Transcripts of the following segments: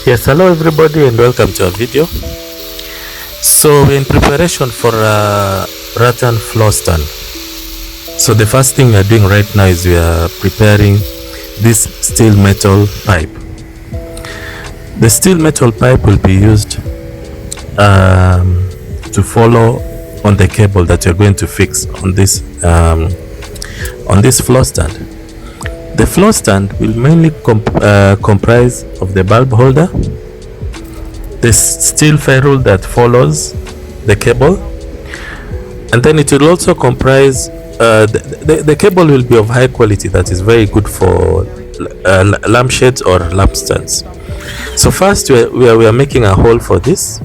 Yes, hello everybody and welcome to our video. So we're in preparation for a rattan floor stand. So the first thing we're doing right now is we are preparing this steel metal pipe. The steel metal pipe will be used to follow on the cable that you're going to fix on this floor stand. The floor stand will mainly comprise of the bulb holder, the steel ferrule that follows the cable, and then it will also comprise the cable will be of high quality that is very good for lampshades or lampstands. So first we are making a hole for this.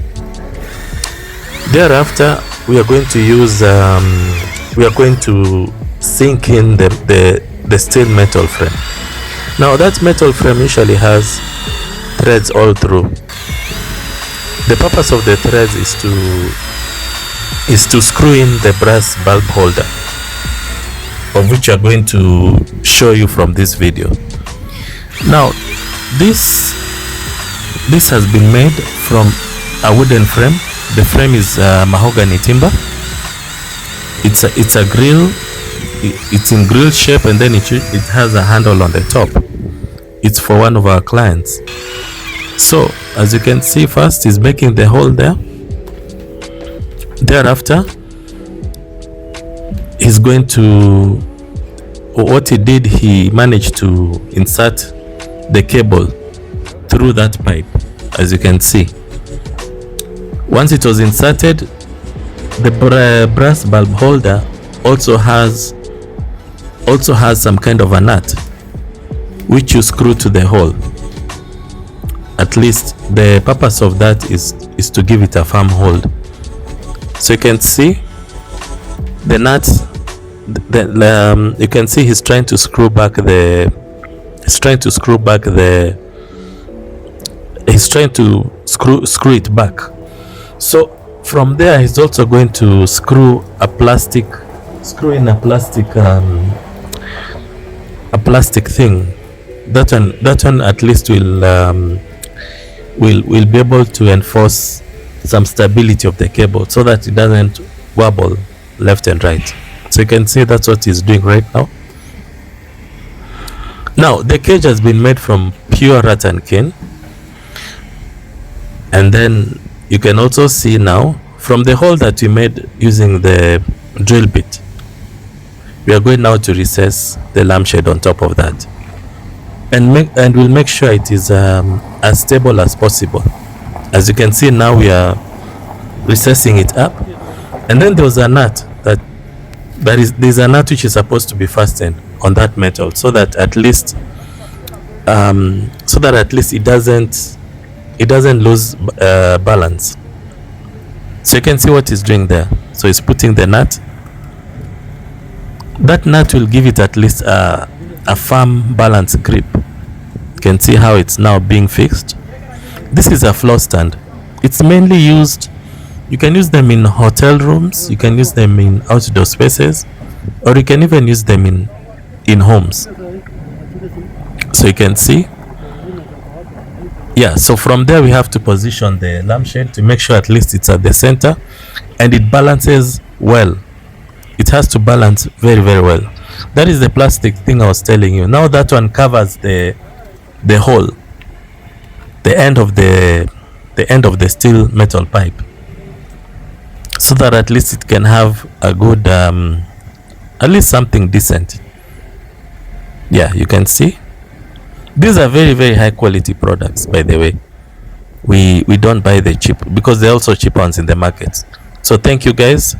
Thereafter we are going to use sink in the steel metal frame. Now that metal frame usually has threads all through. The purpose of the threads is to screw in the brass bulb holder, of which I'm going to show you from this video. Now this has been made from a wooden frame. The frame is mahogany timber. It's a grill. It's in grill shape, and then it has a handle on the top. It's for one of our clients. So as you can see, first is making the hole there. Thereafter he's going to, what he did, he managed to insert the cable through that pipe. As you can see, once it was inserted, the brass bulb holder also has some kind of a nut which you screw to the hole. At least the purpose of that is to give it a firm hold. So you can see the nut, you can see he's trying to screw it back. So from there he's also going to screw in a plastic thing. That one at least will be able to enforce some stability of the cable so that it doesn't wobble left and right. So you can see that's what he's doing right now. Now the cage has been made from pure rattan cane, and then you can also see now from the hole that we made using the drill bit, we are going now to recess the lampshade on top of that, and we'll make sure it is as stable as possible. As you can see now, we are recessing it up, and then there's a nut there's a nut which is supposed to be fastened on that metal so that at least it doesn't lose balance. So you can see what he's doing there. So he's putting the nut. That nut will give it at least a firm balance grip. You can see how it's now being fixed. This is a floor stand. It's mainly used, you can use them in hotel rooms, you can use them in outdoor spaces, or you can even use them in homes. So you can see, yeah, so from there we have to position the lampshade to make sure at least it's at the center and it balances well. It has to balance very, very well. That is the plastic thing I was telling you. Now that one covers the hole, the end of the steel metal pipe, so that at least it can have a good at least something decent. Yeah, you can see these are very, very high quality products, by the way. We don't buy the cheap, because they're also cheap ones in the market. So thank you guys.